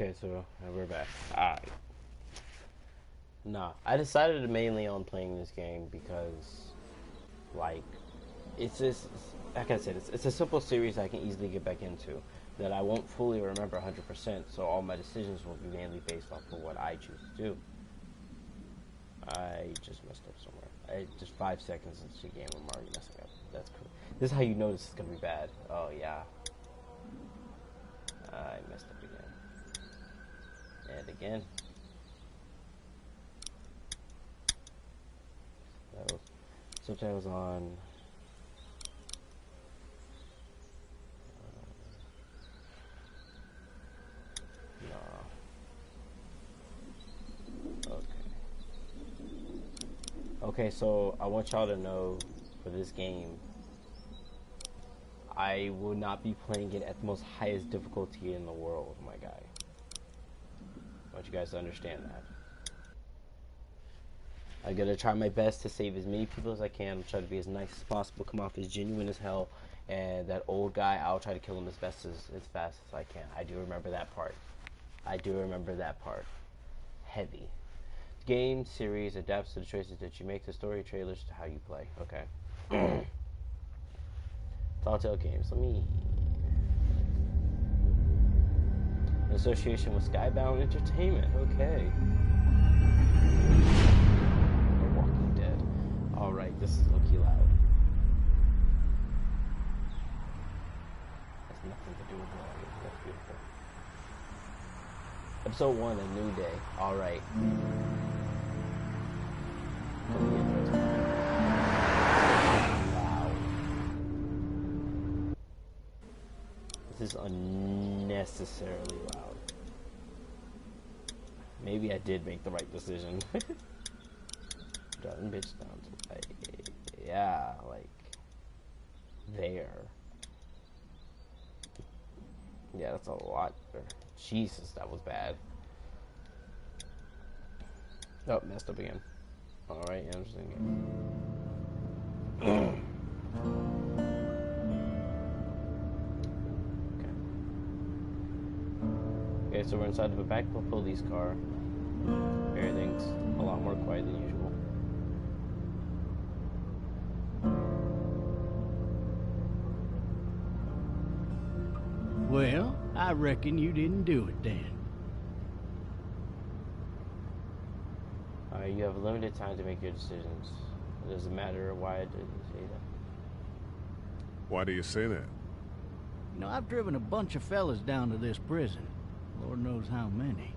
Okay, so we're back. Alright. Nah, I decided mainly on playing this game because, like, it's just, like I said, it's a simple series I can easily get back into that I won't fully remember 100%, so all my decisions will be mainly based off of what I choose to do. I just messed up somewhere. Just 5 seconds into the game, I'm already messing up. That's cool. This is how you know this is gonna be bad. Oh, yeah. I messed up again. And again. Subtitles on. No. Okay. Okay, so I want y'all to know for this game, I will not be playing it at the most highest difficulty in the world, my guy. I want you guys to understand that. I'm gonna try my best to save as many people as I can. I'll try to be as nice as possible, come off as genuine as hell, and that old guy, I'll try to kill him as fast as I can. I do remember that part. Heavy. The game series adapts to the choices that you make, the story trailers to how you play. Okay. Telltale Games. Let me. In association with Skybound Entertainment. Okay. Alright, this is low-key loud. Has nothing to do with that. That's beautiful. Episode 1, A New Day. Alright. Wow. This is unnecessarily loud. Maybe I did make the right decision. Driving bitch down to like, yeah, like there. Yeah, that's a lot. Jesus, that was bad. Oh, messed up again. Alright, yeah, I'm just thinking. Okay, so we're inside of a back of a police car. Everything's a lot more quiet than usual. Well, I reckon you didn't do it then. You have limited time to make your decisions. It doesn't matter why I didn't say that. Why do you say that? You know, I've driven a bunch of fellas down to this prison. Lord knows how many.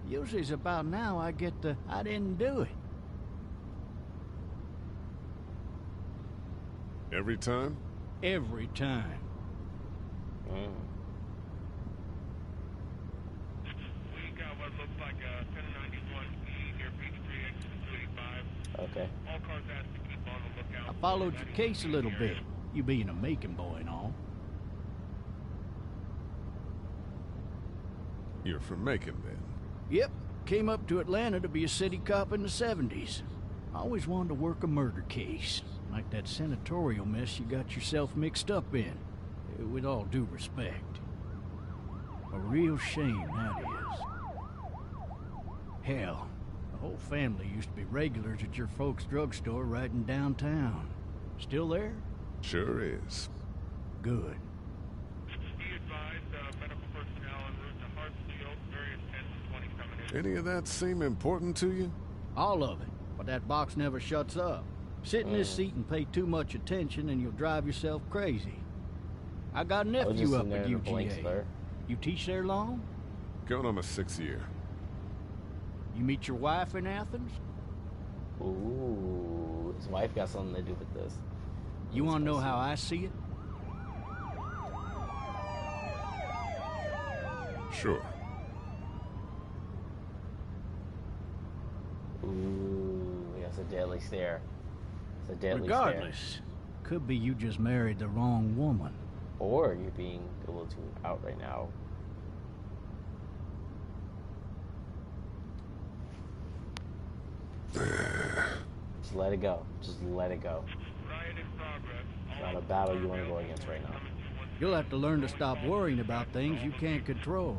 Usually it's about now I get the, I didn't do it. Every time? Every time. Mm. Okay. All cars asked to keep on the lookout. I followed your case a little bit, you being a Macon boy and all. You're from Macon, then? Yep, came up to Atlanta to be a city cop in the 70s. I always wanted to work a murder case, like that senatorial mess you got yourself mixed up in, with all due respect. A real shame, that is. Hell, the whole family used to be regulars at your folks' drugstore right in downtown. Still there? Sure is. Good. Be advised, medical personnel en route to Hartsfield, various 10 to 20 coming in. Any of that seem important to you? All of it, but that box never shuts up. Sit in this seat and pay too much attention and you'll drive yourself crazy. I got a nephew up at UGA. You teach there long? Going on my 6th year. You meet your wife in Athens? Ooh, his wife got something to do with this. You want to know how I see it? Sure. Ooh, that's a deadly stare. It's a deadly Regardless, could be you just married the wrong woman. Or you're being a little too out right now. Just let it go. Just let it go. It's not a battle you want to go against right now. You'll have to learn to stop worrying about things you can't control.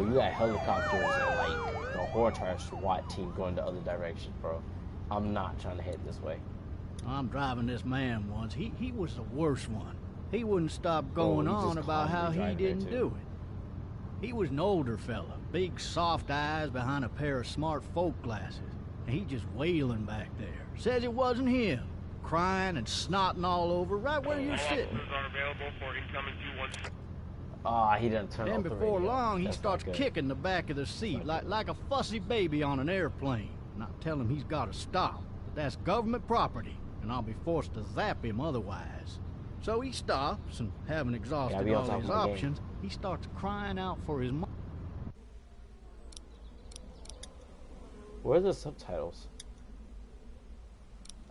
you got helicopters and like the whole entire SWAT team going the other direction, bro. I'm not trying to head this way. I'm driving this man once. He was the worst one. He wouldn't stop Bro, going you just on about how calmly he drive there, didn't too. do it. He was an older fella, big soft eyes behind a pair of smart folk glasses. And he just wailing back there. Says it wasn't him. Crying and snotting all over right where you're sitting. Officers are available for incoming 216. Ah, he didn't turn Then off the before radio. long, he That's starts not good. kicking the back of the seat like a fussy baby on an airplane. And I tell him he's got to stop. That that's government property, and I'll be forced to zap him otherwise. So he stops, and having exhausted be on all top his of the game. options, he starts crying out for his mom. Where are the subtitles?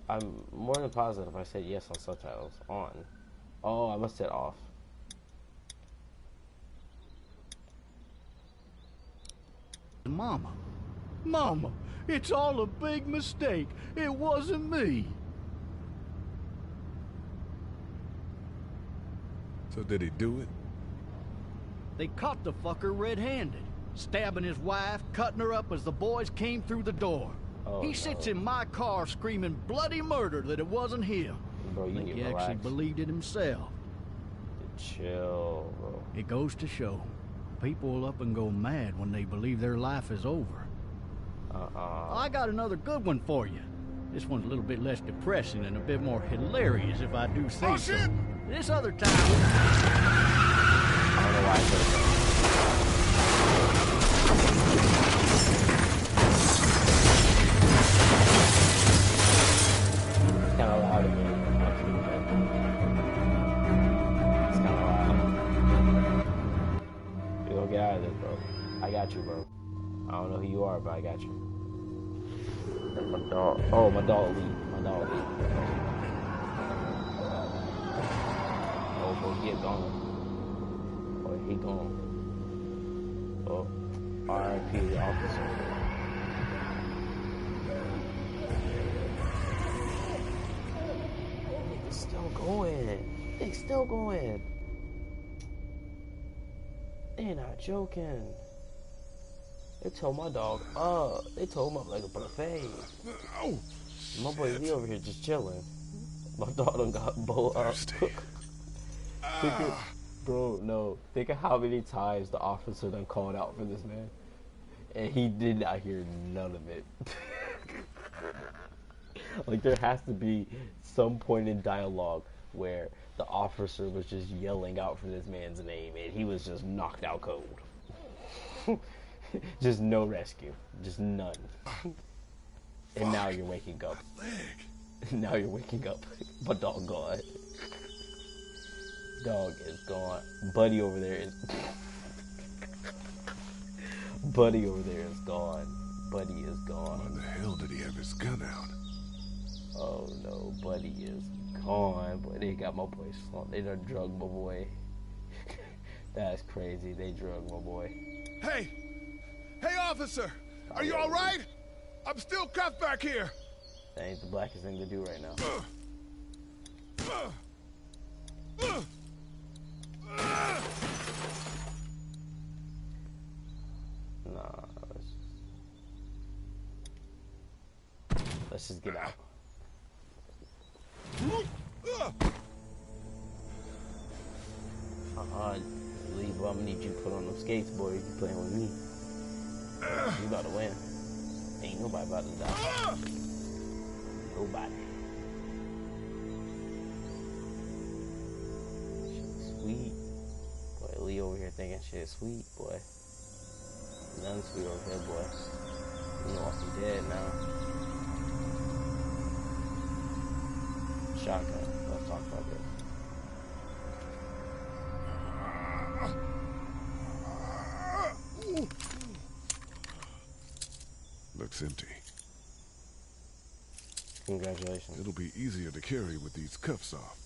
I'm more than positive I said yes on subtitles. On. Oh, I must have said off. Mama. Mama, it's all a big mistake. It wasn't me. So did he do it? They caught the fucker red-handed, stabbing his wife, cutting her up as the boys came through the door. Oh, He sits no. in my car screaming bloody murder that it wasn't him. Bro, I you think need he to actually relax. believed it himself. Chill, bro. It goes to show, people will up and go mad when they believe their life is over. I got another good one for you. This one's a little bit less depressing and a bit more hilarious if I do say so. shit! This other time... I don't know why I said that. It's kind of loud in here. It's kind of loud. You're gonna get out of this, bro. I got you, bro. I don't know who you are, but I got you. That's my dog. Oh, my dog leave. My dog leave. Oh, bro, get gone. Oh, he gone. Oh, R.I.P. the officer. It's still going. It's still going. They're not joking. They told my dog they told him up like a buffet. Oh, My boy Lee over here just chilling. My dog done got bowled up. thirsty. Bro, no. Think of how many times the officer done called out for this man. And he did not hear none of it. Like, there has to be some point in dialogue where the officer was just yelling out for this man's name and he was just knocked out cold. Just no rescue. Just none. And now you're waking up. Leg. Now you're waking up. My dog gone. Dog is gone. Buddy over there is... Buddy over there is gone. Buddy is Why gone. the hell did he have his gun out? Oh no, Buddy is gone. Boy, they got my boy slumped. They done drugged my boy. That's crazy. They drugged my boy. Hey! Hey, officer! Are you alright? I'm still cuffed back here! That ain't the blackest thing to do right now. Nah, let's just get out. Leave. I'm gonna need you to put on them skates, boy. You playing with me. You about to win. Ain't nobody about to die. Nobody. Shit sweet. Boy, Lee over here thinking shit sweet, boy. Nothing sweet over here, boy. You know I'm dead now. Shotgun. Let's talk about this. Looks empty. Congratulations. It'll be easier to carry with these cuffs off.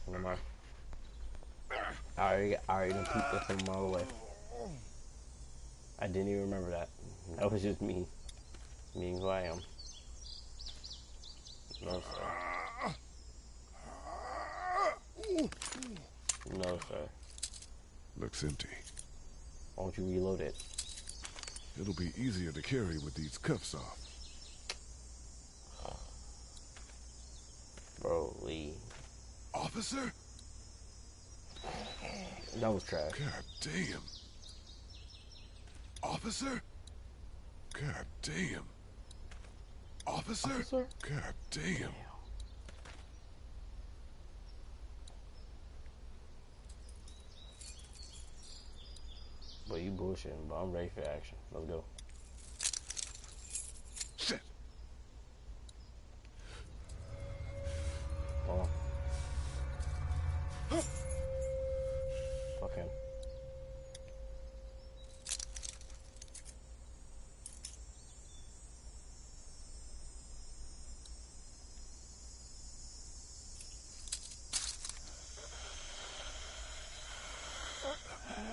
Never mind. I already done peeped this from a mile away. I didn't even remember that. That was just me. Being who I am. No, sir. No, sir. Looks empty. Why don't you reload it? It'll be easier to carry with these cuffs off. Bro, Lee. Officer? That was trash. God damn. Officer? God damn. Officer? Officer? God damn. But you bullshitting, but I'm ready for action. Let's go. Shit. Hold on. Fuck him.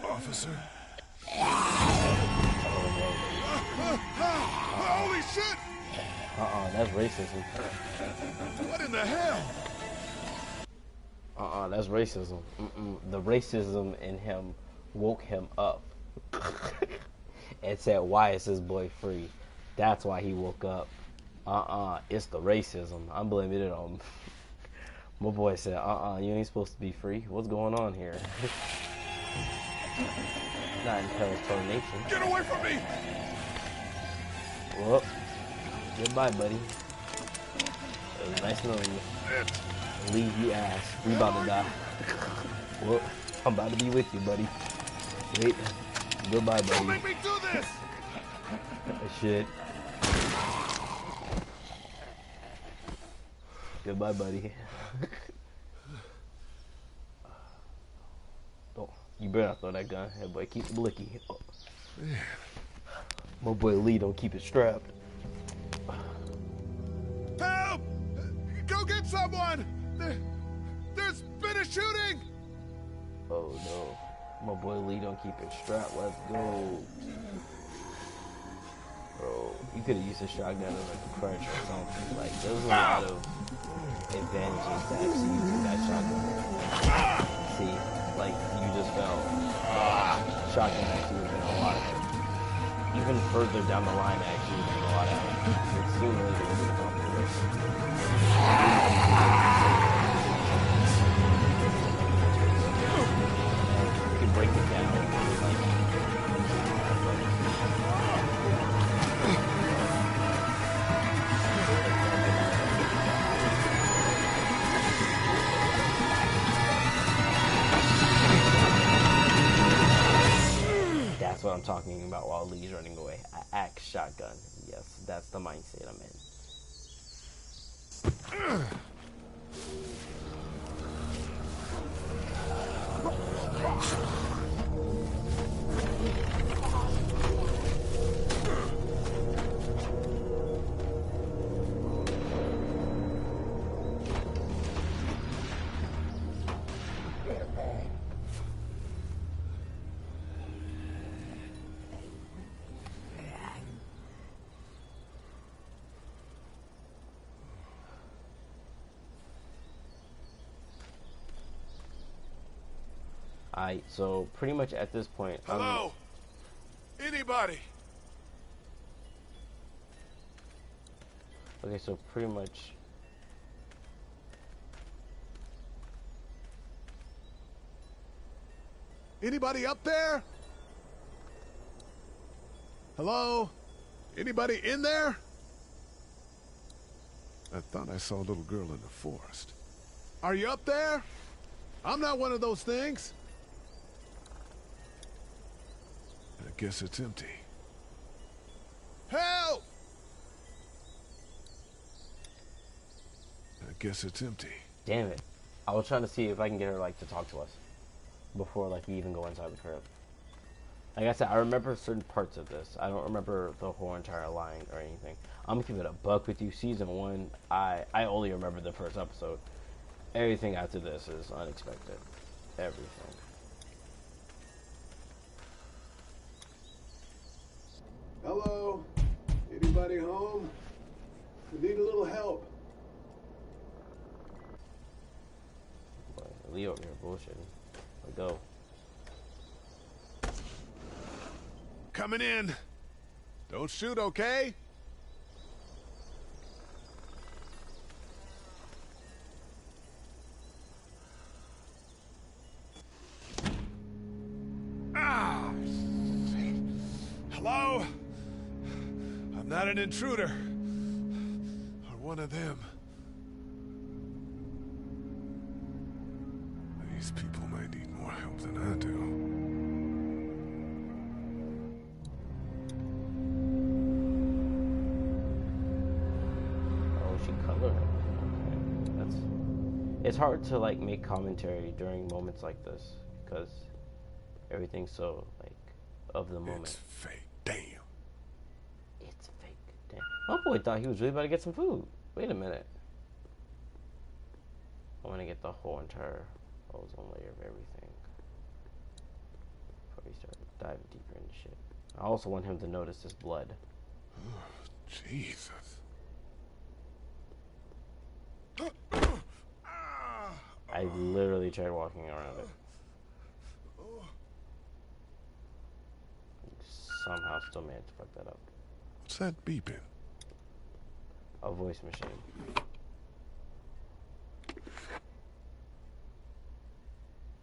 Officer? Oh, Holy shit! that's racism. What in the hell? That's racism. The racism in him woke him up and said, why is this boy free? That's why he woke up. It's the racism. I'm blaming it on my boy said, you ain't supposed to be free. What's going on here? Not in Hell's Tornation. Get away from me! Well, goodbye, buddy. It was nice knowing you. Leave you ass. We about to die. Well, I'm about to be with you, buddy. Wait. Goodbye, buddy. Don't make me do this! Shit. Goodbye, buddy. Oh, you better not throw that gun. Hey, boy, keep the blicky. Oh. My boy Lee don't keep it strapped. Help! Go get someone! There's been a shooting! Oh no. My boy Lee don't keep it strapped. Let's go. Bro, you could have used a shotgun as like a crutch or something. Like, there was a lot of advantages to actually using that shotgun. See, like, you just felt shotgun actually would have been a lot. Even further down the line, actually, would have been a lot of it. It seemed like it was a compromise. You can break it down. Like, that's what I'm talking about while Lee's running away. An axe shotgun. Yes, that's the mindset I'm in. Alright, so pretty much at this point, Hello? Anybody? okay, so pretty much, Anybody up there? Hello? Anybody in there? I thought I saw a little girl in the forest. Are you up there? I'm not one of those things. I guess it's empty. Help! I guess it's empty. damn it. I was trying to see if I can get her, like, to talk to us before, like, we even go inside the crib. Like I said, I remember certain parts of this. I don't remember the whole entire line or anything. I'm gonna keep it a buck with you. Season 1, I only remember the first episode. Everything after this is unexpected. Everything. Hello? Anybody home? We need a little help. Boy, Leo over here bullshitting. Let go. Coming in. Don't shoot, okay? Ah! Hello? I'm not an intruder. Or one of them. These people might need more help than I do. Oh, she colored it. Okay. That's... It's hard to, like, make commentary during moments like this, because everything's so, like, of the moment. It's fake. Damn. It's fake. Damn. My boy thought he was really about to get some food. Wait a minute. I want to get the whole entire ozone layer of everything before we start diving deeper into shit. I also want him to notice this blood. Oh, Jesus. I literally tried walking around it. Somehow still managed to fuck that up. What's that beeping? A voice machine.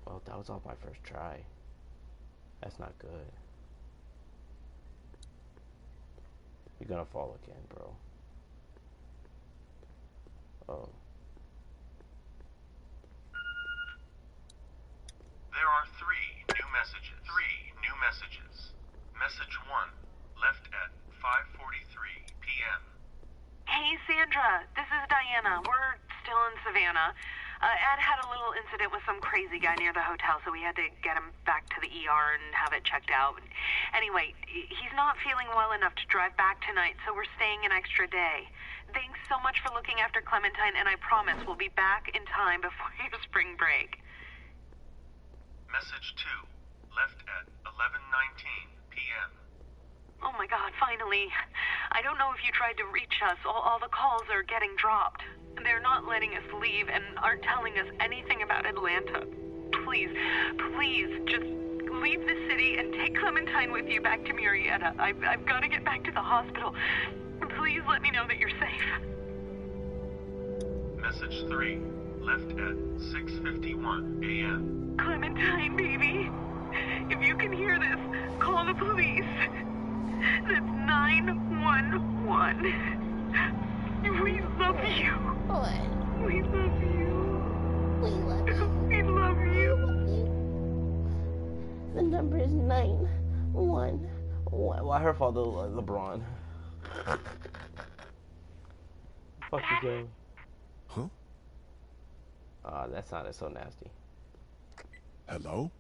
Well, that was off my first try. That's not good. You're gonna fall again, bro. Oh. There are 3 new messages. 3 new messages. Message 1, left at 5:43 p.m. Hey, Sandra. This is Diana. We're still in Savannah. Ed had a little incident with some crazy guy near the hotel, so we had to get him back to the ER and have it checked out. Anyway, he's not feeling well enough to drive back tonight, so we're staying an extra day. Thanks so much for looking after Clementine, and I promise we'll be back in time before your spring break. Message 2, left at 11:19 p.m. Oh my God, finally. I don't know if you tried to reach us. All the calls are getting dropped. They're not letting us leave and aren't telling us anything about Atlanta. Please, please, just leave the city and take Clementine with you back to Murrieta. I've got to get back to the hospital. Please let me know that you're safe. Message 3, left at 6:51 a.m. Clementine, baby. If you can hear this, call the police. That's 911. We love you. What? We love you. We love you. We love you. The number is 911. Why her father LeBron? Fuck you, game. Huh? That sounded so nasty. Hello?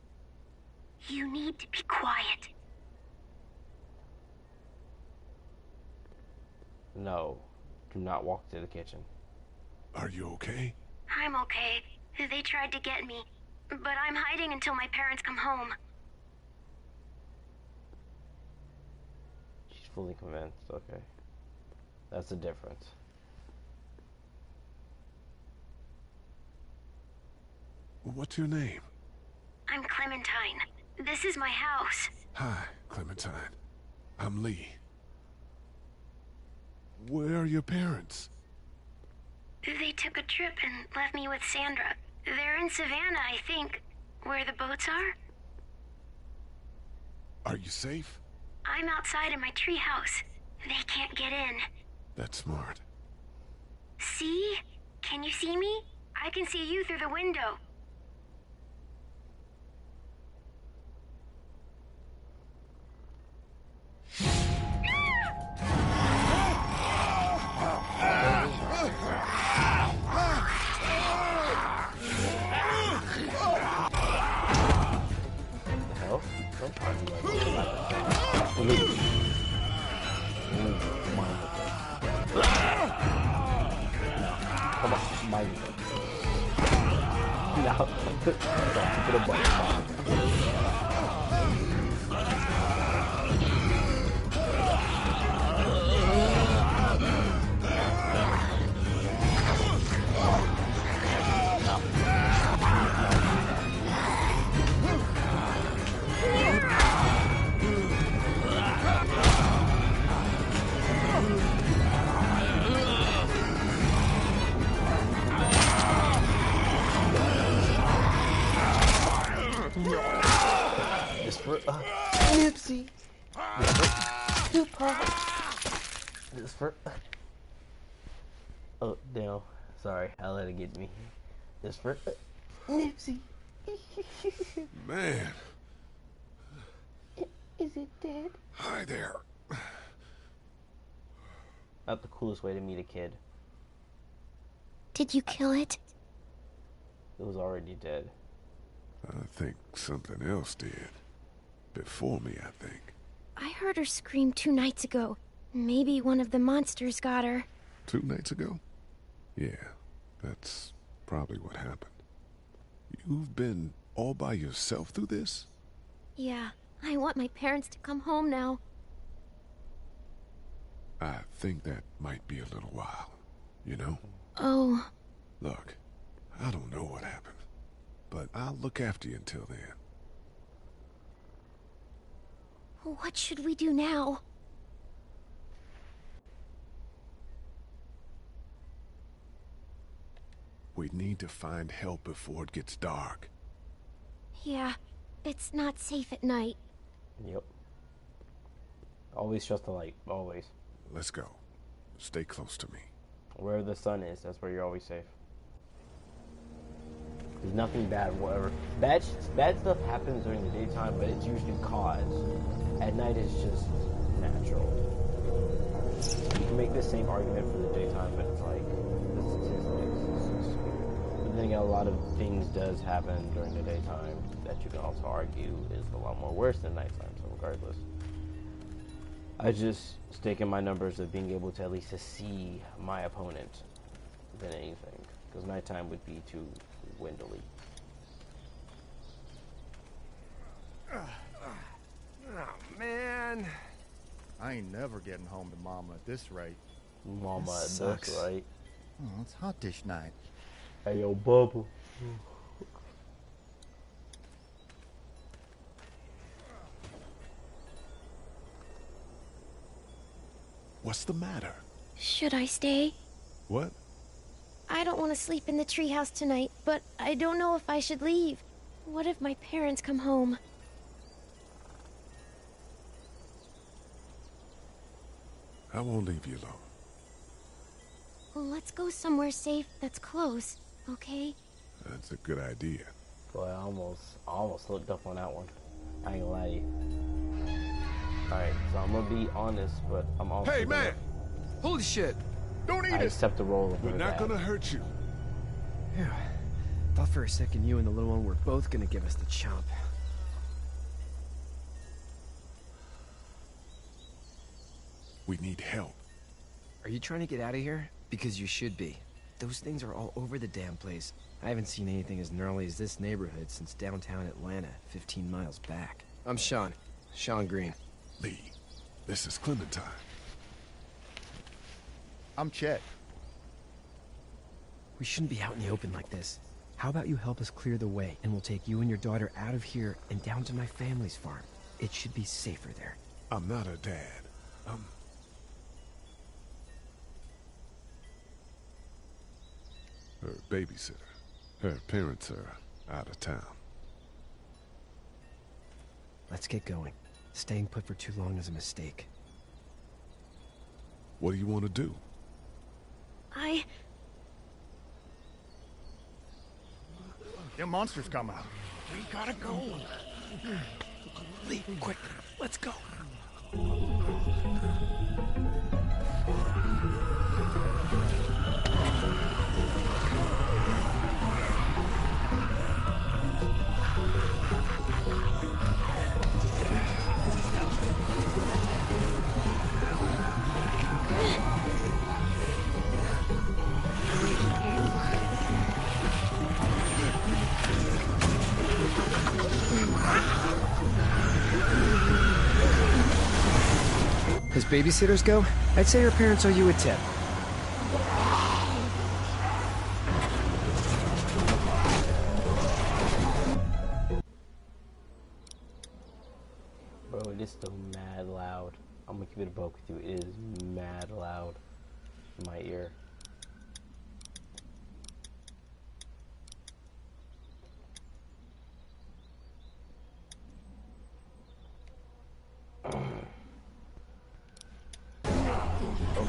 You need to be quiet. No. Do not walk to the kitchen. Are you okay? I'm okay. They tried to get me, but I'm hiding until my parents come home. She's fully convinced. Okay. That's the difference. What's your name? I'm Clementine. This is my house. Hi, Clementine. I'm Lee. Where are your parents? They took a trip and left me with Sandra. They're in Savannah, I think, where the boats are. Are you safe? I'm outside in my treehouse. They can't get in. That's smart. See? Can you see me? I can see you through the window. Don't try to be like this. Come on, mind me. Now, put a button. for Nipsey. This for Tupac. This for oh damn, sorry, I let it get me. This for Nipsey. Man. Is it dead? Hi there. Not the coolest way to meet a kid. Did you kill it? It was already dead. I think something else did. Before me, I think. I heard her scream 2 nights ago. Maybe one of the monsters got her. 2 nights ago? Yeah, that's probably what happened. You've been all by yourself through this? Yeah, I want my parents to come home now. I think that might be a little while, you know? Oh. Look, I don't know what happened, but I'll look after you until then. What should we do now? We need to find help before it gets dark. Yeah, it's not safe at night. Yep. Always trust the light. Always. Let's go. Stay close to me. Where the sun is, that's where you're always safe. There's nothing bad, whatever. Bad stuff happens during the daytime, but it's usually caused. At night, it's just natural. You can make the same argument for the daytime, but it's like the statistics. But then again, a lot of things does happen during the daytime that you can also argue is a lot more worse than nighttime. So regardless, I just stick in my numbers of being able to at least to see my opponent than anything, because nighttime would be too windily. Oh, man. I ain't never getting home to Mama at this rate. Mama, This that's sucks. right. Oh, it's hot dish night. Hey, yo, Bubba. What's the matter? Should I stay? What? I don't want to sleep in the treehouse tonight, but I don't know if I should leave. What if my parents come home? I won't leave you alone. Let's go somewhere safe that's close, okay? That's a good idea. Boy, I almost slipped up on that one. I ain't gonna lie to you. Alright, so I'm gonna be honest, but I'm also Hey, man! Holy shit! Don't eat I it! accept the role of We're her not dad. gonna hurt you. Yeah. Thought for a second you and the little one were both gonna give us the chomp. We need help. Are you trying to get out of here? Because you should be. Those things are all over the damn place. I haven't seen anything as gnarly as this neighborhood since downtown Atlanta, 15 miles back. I'm Sean. Sean Green. Lee, this is Clementine. I'm Chet. We shouldn't be out in the open like this. How about you help us clear the way, and we'll take you and your daughter out of here and down to my family's farm. It should be safer there. I'm not her dad. Her babysitter. Her parents are out of town. Let's get going. Staying put for too long is a mistake. What do you want to do? Them monsters coming. We gotta go. Lee, quick, let's go. As babysitters go, I'd say your parents owe you a tip. Bro, it is still mad loud. I'm gonna keep it a buck with you. It is mad loud in my ear.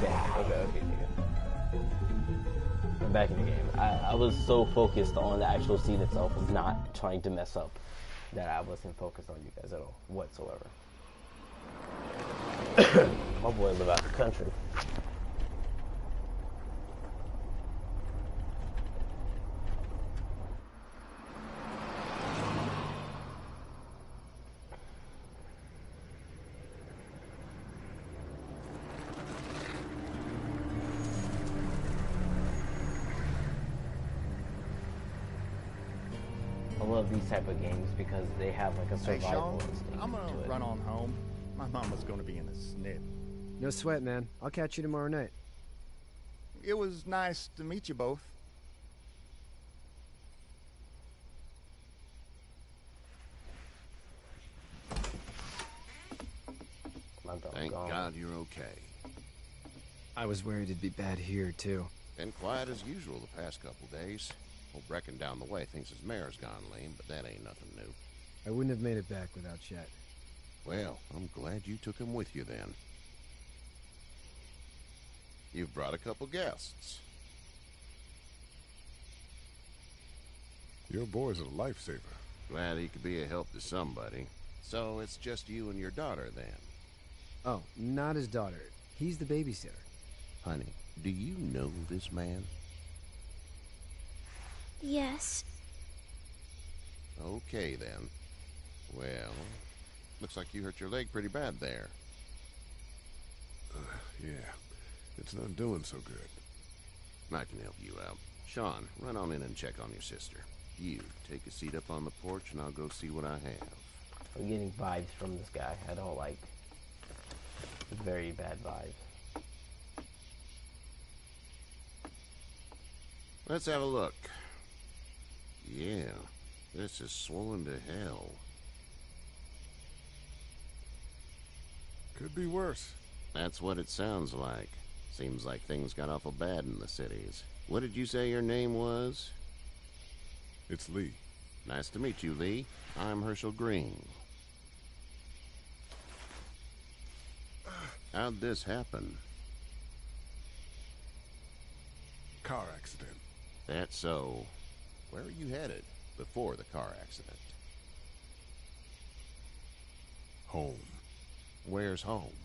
Okay, nigga. I'm back in the game. I was so focused on the actual scene itself of not trying to mess up that I wasn't focused on you guys at all, whatsoever. My boy live out the country. I love these type of games because they have like a Hey, survival Sean, instinct I'm gonna to it. run on home. My mama's gonna be in a snip. No sweat, man. I'll catch you tomorrow night. It was nice to meet you both. My dog's Thank gone. God you're okay. I was worried it'd be bad here, too. Been quiet as usual the past couple days. Old Brecken down the way thinks his mare's gone lame, but that ain't nothing new. I wouldn't have made it back without Chet. Well, I'm glad you took him with you then. You've brought a couple guests. Your boy's a lifesaver. Glad he could be a help to somebody. So it's just you and your daughter then. Oh, not his daughter. He's the babysitter. Honey, do you know this man? Yes. Okay then. Well, looks like you hurt your leg pretty bad there. Yeah, it's not doing so good. I can help you out. Sean, run on in and check on your sister. You, take a seat up on the porch and I'll go see what I have. I'm getting vibes from this guy. I don't like very bad vibes. Let's have a look. Yeah, this is swollen to hell. Could be worse. That's what it sounds like. Seems like things got awful bad in the cities. What did you say your name was? It's Lee. Nice to meet you, Lee. I'm Herschel Green. How'd this happen? Car accident. That's so. Where were you headed before the car accident? Home. Where's home?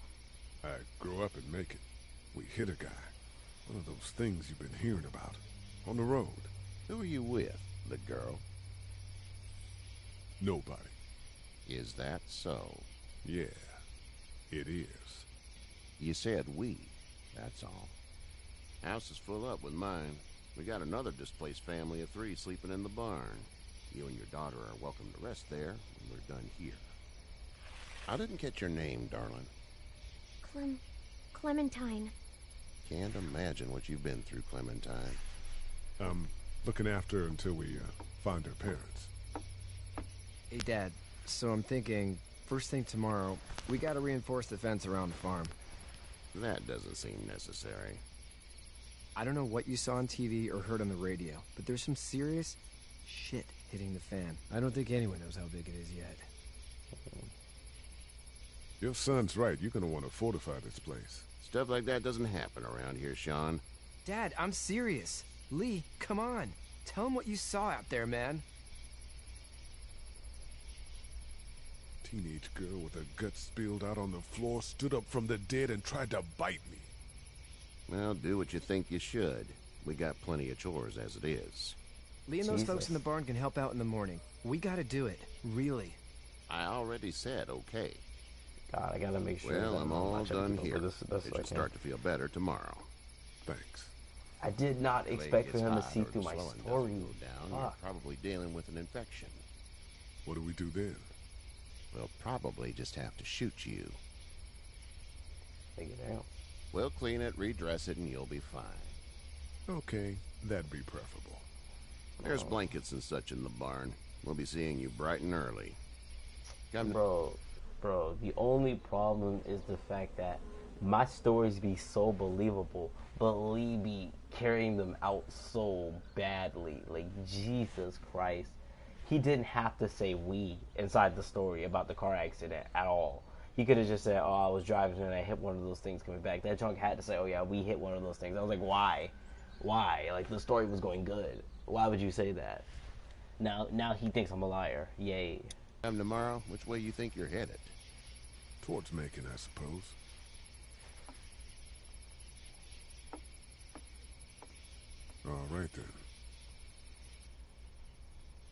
I grew up in Macon. We hit a guy. One of those things you've been hearing about. On the road. Who are you with? The girl? Nobody. Is that so? Yeah, it is. You said we. That's all. House is full up with mine. We got another displaced family of 3 sleeping in the barn. You and your daughter are welcome to rest there when we're done here. I didn't catch your name, darling. Clementine. Can't imagine what you've been through, Clementine. I'm looking after her until we find her parents. Hey, Dad. So I'm thinking, first thing tomorrow, we gotta reinforce the fence around the farm. That doesn't seem necessary. I don't know what you saw on TV or heard on the radio, but there's some serious shit hitting the fan. I don't think anyone knows how big it is yet. Your son's right. You're gonna want to fortify this place. Stuff like that doesn't happen around here, Sean. Dad, I'm serious. Lee, come on. Tell him what you saw out there, man. Teenage girl with her guts spilled out on the floor stood up from the dead and tried to bite me. Well, do what you think you should. We got plenty of chores as it is. Lee and those Jesus. folks in the barn can help out in the morning. We gotta do it. Really. I already said okay. God, I gotta make sure. Well, that I'm not all checking done people here. This is the best It I should can. start to feel better tomorrow. Thanks. I did not Leg expect for gets him to hot see or through the my swelling story. doesn't go down, you're Fuck. probably dealing with an infection. What do we do then? We'll probably just have to shoot you. Take it out. We'll clean it, redress it, and you'll be fine. Okay, that'd be preferable. There's blankets and such in the barn. We'll be seeing you bright and early. Come Bro, the only problem is the fact that my stories be so believable, but Lee be carrying them out so badly. Like, Jesus Christ. He didn't have to say we inside the story about the car accident at all. He could have just said, "Oh, I was driving and I hit one of those things coming back." That junk had to say, "Oh yeah, we hit one of those things." I was like, "Why? Why?" Like the story was going good. Why would you say that? Now he thinks I'm a liar. Yay. Tomorrow, which way you think you're headed? Towards Macon, I suppose. All right, then.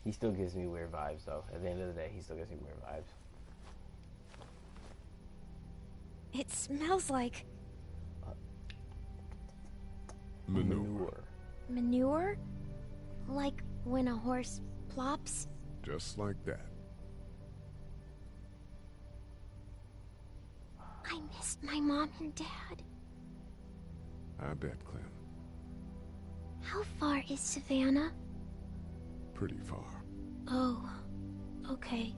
He still gives me weird vibes, though. At the end of the day, he still gives me weird vibes. It smells like... Manure. manure? Like when a horse plops? Just like that. I missed my mom and dad. I bet, Clem. How far is Savannah? Pretty far. Oh, okay.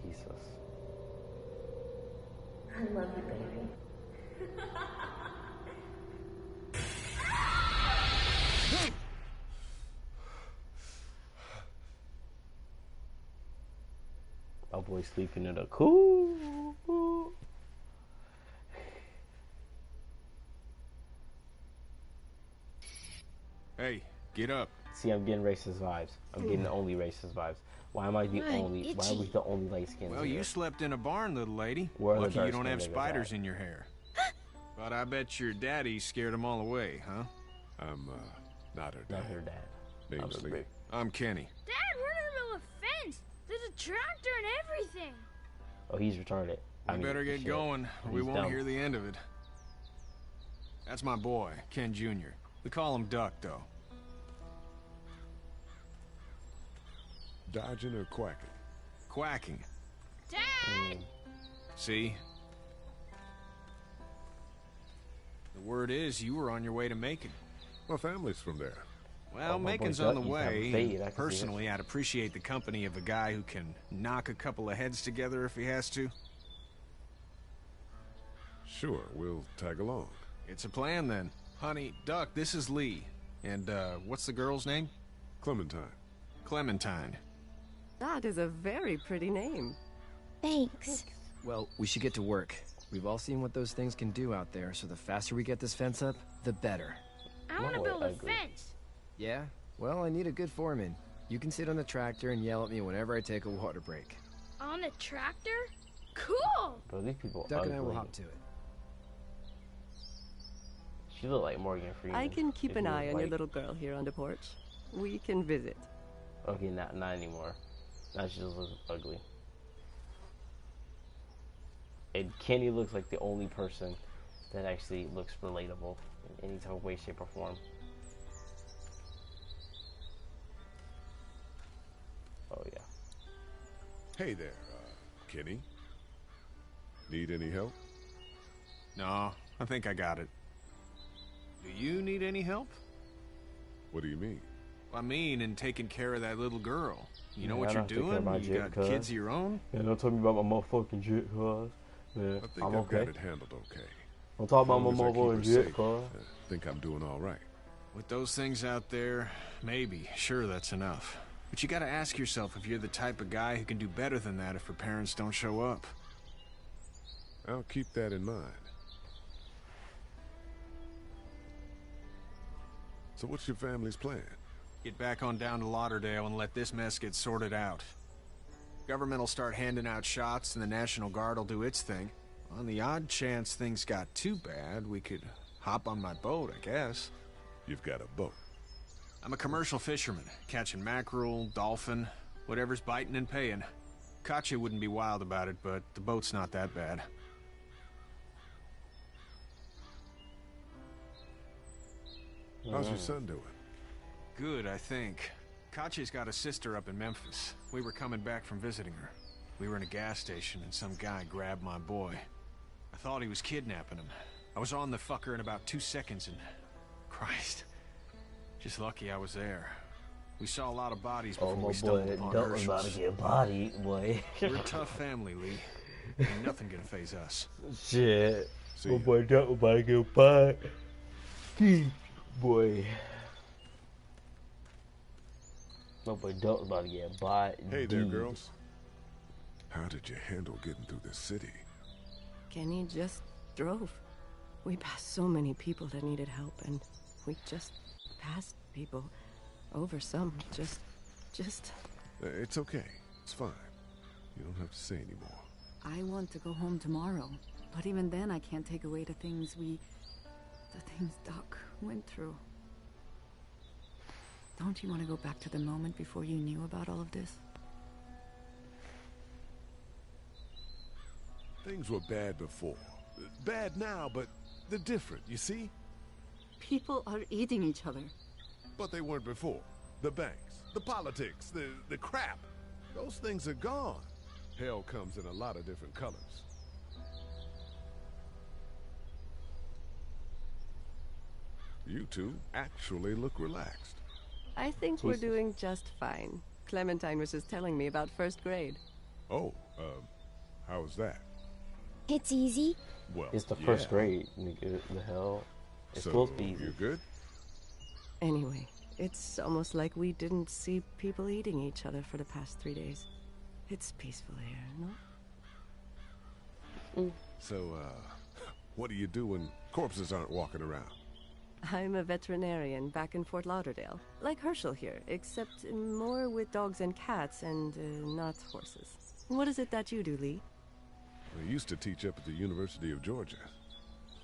Jesus. I love you, baby. My boy sleeping in a cool. Hey, get up. See, I'm getting racist vibes. I'm getting only racist vibes. Why am I the Right, only? Why are we the only light skins? Well, you slept in a barn, little lady. Where are the Lucky you don't dark-skinned have niggas spiders at? in your hair. But I bet your daddy scared them all away, huh? I'm, not her dad. Not her dad. Name's I'm Lee. big. I'm Kenny. Dad, we're in the middle of a fence. There's a tractor and everything. Oh, he's retarded. We better get shit. going, or we He's won't dumb. hear the end of it. That's my boy, Ken Jr. We call him Duck, though. Dodging or quacking? Quacking. Dad! See? The word is you were on your way to Macon. My family's from there. Well, Oh, my Macon's boy on the Duck, he's having way. fade, I can see Personally, I'd appreciate the company of a guy who can knock a couple of heads together if he has to. Sure, we'll tag along. It's a plan, then. Honey, Duck, this is Lee. And, what's the girl's name? Clementine. Clementine. That is a very pretty name. Thanks. Well, we should get to work. We've all seen what those things can do out there, so the faster we get this fence up, the better. I want to No, build I a agree. fence. Yeah? Well, I need a good foreman. You can sit on the tractor and yell at me whenever I take a water break. On the tractor? Cool! Bro, these people Duck ugly. and I will hop to it. She look like Morgan Freeman. I can keep if an he was eye on your white. little girl here on the porch. We can visit. Okay, not anymore. Now she just looks ugly. And Kenny looks like the only person that actually looks relatable in any type of way, shape, or form. Oh yeah. Hey there, Kenny. Need any help? No, I think I got it. Do you need any help? What do you mean? I mean, in taking care of that little girl. You know Yeah, what I you're don't take care of my doing? You jit, got cuz. kids of your own? Yeah, don't tell me about my motherfucking jit, cuz. Yeah, I think I'm I've okay. got it handled okay. Don't talk about As my long as I keep motherfucking her jit, safe, cuz. I think I'm doing all right. With those things out there, maybe. Sure, that's enough. But you gotta ask yourself if you're the type of guy who can do better than that if her parents don't show up. I'll keep that in mind. So what's your family's plan? Get back on down to Lauderdale and let this mess get sorted out. Government will start handing out shots and the National Guard will do its thing. On the odd chance things got too bad, we could hop on my boat, I guess. You've got a boat. I'm a commercial fisherman, catching mackerel, dolphin, whatever's biting and paying. Katya wouldn't be wild about it, but the boat's not that bad. How's your son doing? Good, I think. Katya's got a sister up in Memphis. We were coming back from visiting her. We were in a gas station and some guy grabbed my boy. I thought he was kidnapping him. I was on the fucker in about 2 seconds and... Christ. Just lucky I was there. We saw a lot of bodies before Oh, we my stumbled boy, upon Duck was about to Herschel's. get bodied, boy. We're a tough family, Lee. Ain't nothing gonna phase us. Shit. See My ya. boy Duck was about to get bodied. Boy. No, but Doug's about to get bought. Hey there, girls. How did you handle getting through the city? Kenny just drove. We passed so many people that needed help, and we just passed people over some. Just... It's okay. It's fine. You don't have to say anymore. I want to go home tomorrow, but even then I can't take away the things Doc went through. Don't you want to go back to the moment before you knew about all of this? Things were bad before. Bad now, but they're different, you see? People are eating each other. But they weren't before. The banks, the politics, the crap. Those things are gone. Hell comes in a lot of different colors. You two actually look relaxed. I think we're doing just fine. Clementine was just telling me about first grade. Oh, how was that? It's easy. Well, it's the first grade. The hell? It's supposed to be easy. You good? Anyway, it's almost like we didn't see people eating each other for the past 3 days. It's peaceful here, no? So, what do you do when corpses aren't walking around? I'm a veterinarian back in Fort Lauderdale. Like Herschel here, except more with dogs and cats and not horses. What is it that you do, Lee? I used to teach up at the University of Georgia.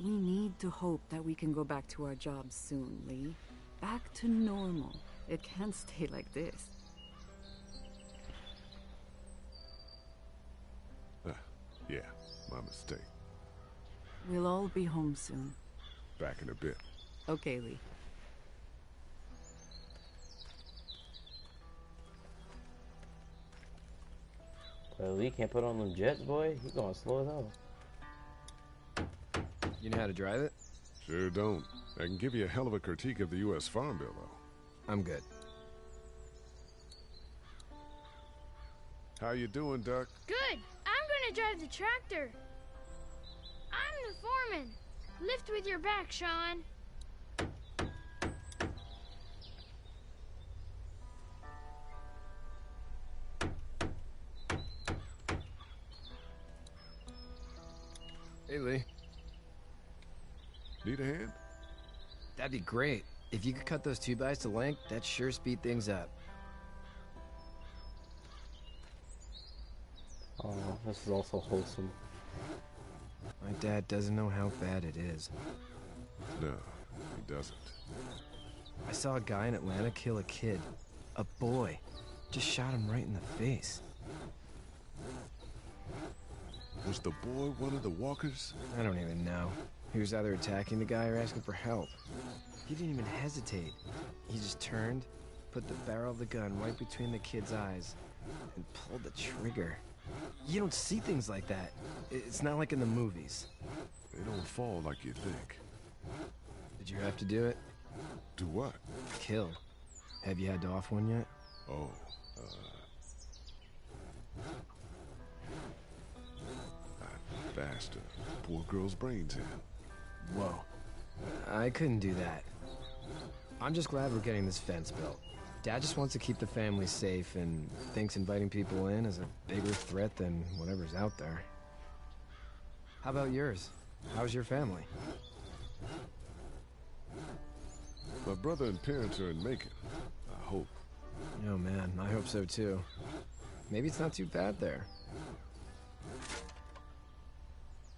We need to hope that we can go back to our jobs soon, Lee. Back to normal. It can't stay like this. Yeah, my mistake. We'll all be home soon. Back in a bit. Okay, Lee. Lee can't put on them jets, boy. He's going slow as hell. You know how to drive it? Sure don't. I can give you a hell of a critique of the U.S. Farm Bill, though. I'm good. How you doing, Duck? Good. I'm gonna drive the tractor. I'm the foreman. Lift with your back, Sean. Hey, Lee. Need a hand? That'd be great. If you could cut those 2x to length, that'd sure speed things up. Oh, this is also wholesome. My dad doesn't know how bad it is. No, he doesn't. I saw a guy in Atlanta kill a kid. A boy. Just shot him right in the face. Was the boy one of the walkers? I don't even know. He was either attacking the guy or asking for help. He didn't even hesitate. He just turned, put the barrel of the gun right between the kid's eyes, and pulled the trigger. You don't see things like that. It's not like in the movies. They don't fall like you think. Did you have to do it? Do what? Kill. Have you had to off one yet? Oh, I bashed a poor girl's brains in. Whoa. I couldn't do that. I'm just glad we're getting this fence built. Dad just wants to keep the family safe and thinks inviting people in is a bigger threat than whatever's out there. How about yours? How's your family? My brother and parents are in Macon. I hope. Oh man, I hope so too. Maybe it's not too bad there.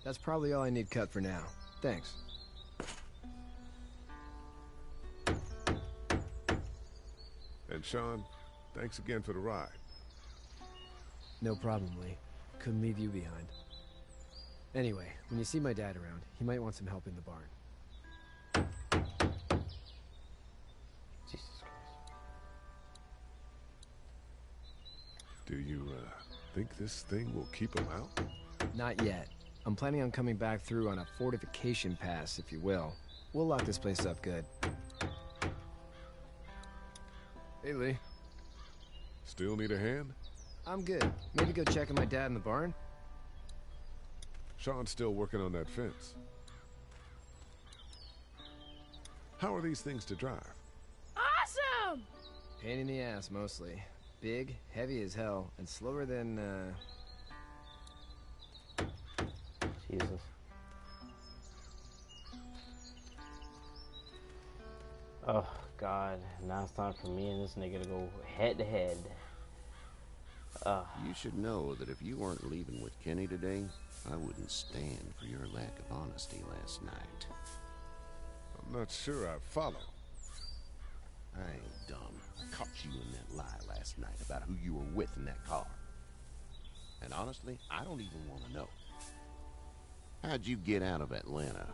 That's probably all I need cut for now. Thanks. And Sean, thanks again for the ride. No problem, Lee. Couldn't leave you behind. Anyway, when you see my dad around, he might want some help in the barn. Jesus Christ. Do you, think this thing will keep him out? Not yet. I'm planning on coming back through on a fortification pass, if you will. We'll lock this place up good. Hey, Lee. Still need a hand? I'm good. Maybe go check on my dad in the barn? Sean's still working on that fence. How are these things to drive? Awesome! Pain in the ass, mostly. Big, heavy as hell, and slower than, Jesus. Oh, God. Now it's time for me and this nigga to go head to head. You should know that if you weren't leaving with Kenny today, I wouldn't stand for your lack of honesty last night. I'm not sure I follow. I ain't dumb. I caught you in that lie last night about who you were with in that car. And honestly, I don't even want to know. How'd you get out of Atlanta?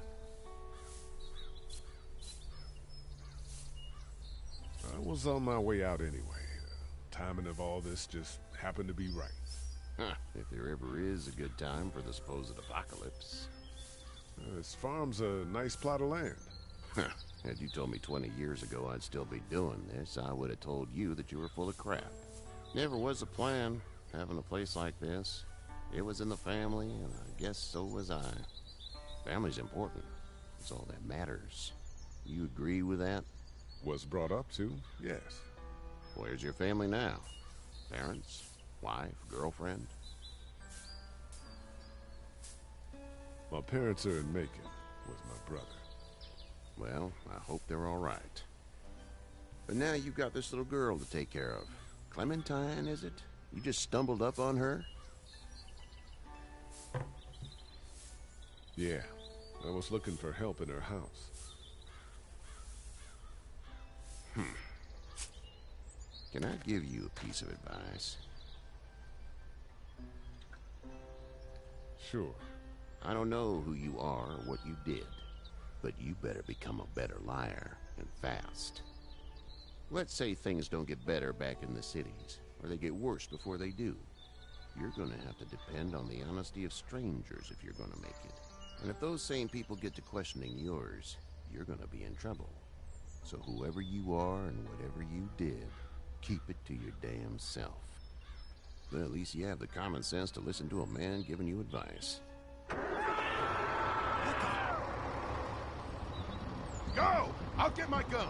I was on my way out anyway. Timing of all this just happened to be right. Huh, if there ever is a good time for the supposed apocalypse. This farm's a nice plot of land. Huh, had you told me 20 years ago I'd still be doing this, I would have told you that you were full of crap. Never was a plan, having a place like this. It was in the family, and I guess so was I. Family's important. It's all that matters. You agree with that? Was brought up to, yes. Where's your family now? Parents? Wife? Girlfriend? My parents are in Macon with my brother. Well, I hope they're all right. But now you've got this little girl to take care of. Clementine, is it? You just stumbled up on her? Yeah, I was looking for help in her house. Can I give you a piece of advice? Sure. I don't know who you are or what you did, but you better become a better liar, and fast. Let's say things don't get better back in the cities, or they get worse before they do. You're gonna have to depend on the honesty of strangers if you're gonna make it. And if those same people get to questioning yours, you're gonna be in trouble. So whoever you are and whatever you did, keep it to your damn self. Then at least you have the common sense to listen to a man giving you advice. Go! I'll get my gun!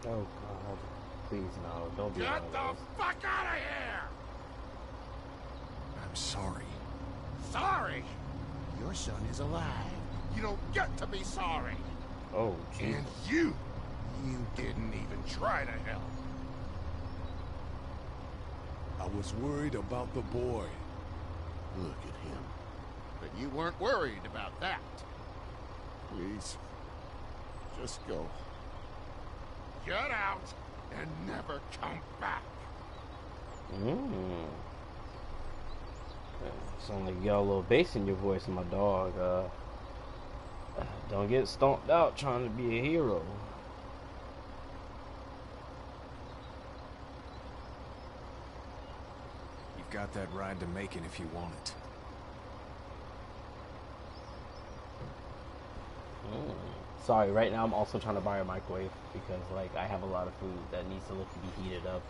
Oh God, please no, don't be Get the fuck out of here! I'm sorry. Sorry? Your son is alive. You don't get to be sorry. Oh, jeez. And you didn't even try to help. I was worried about the boy. Look at him. But you weren't worried about that. Please, just go. Get out and never come back. Sound like you got a little bass in your voice, my dog. Don't get stomped out trying to be a hero. You've got that ride to Macon if you want it. Sorry, right now I'm also trying to buy a microwave because, like, I have a lot of food that needs to look to be heated up,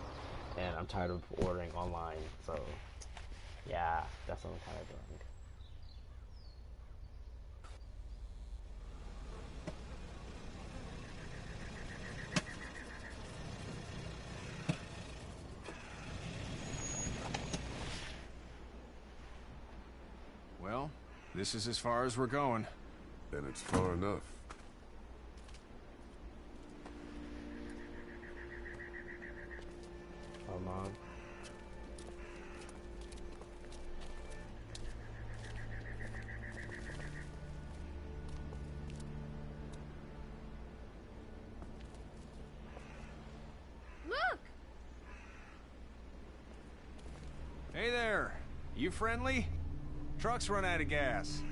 and I'm tired of ordering online. So, yeah, that's what I'm kind of doing. This is as far as we're going. Then it's far enough. Come on. Look! Hey there. You friendly? Truck's run out of gas.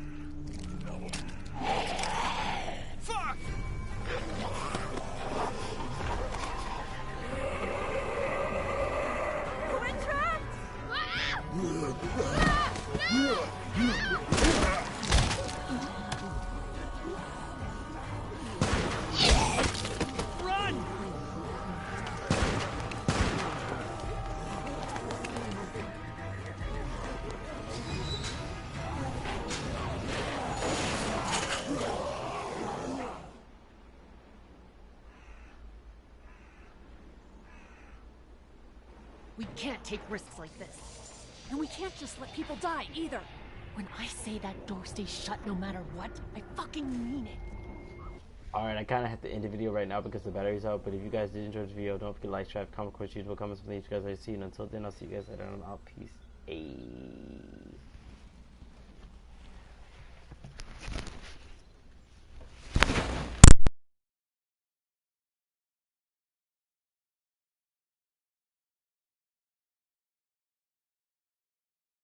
Fuck! We're trapped! Run! We can't take risks like this. And we can't just let people die, either. When I say that door stays shut no matter what, I fucking mean it. Alright, I kind of have to end the video right now because the battery's out, but if you guys did enjoy this video, don't forget to like, subscribe, comment, question, usual comments, from you guys I see, and until then, I'll see you guys later on. Out. Peace. Ayy.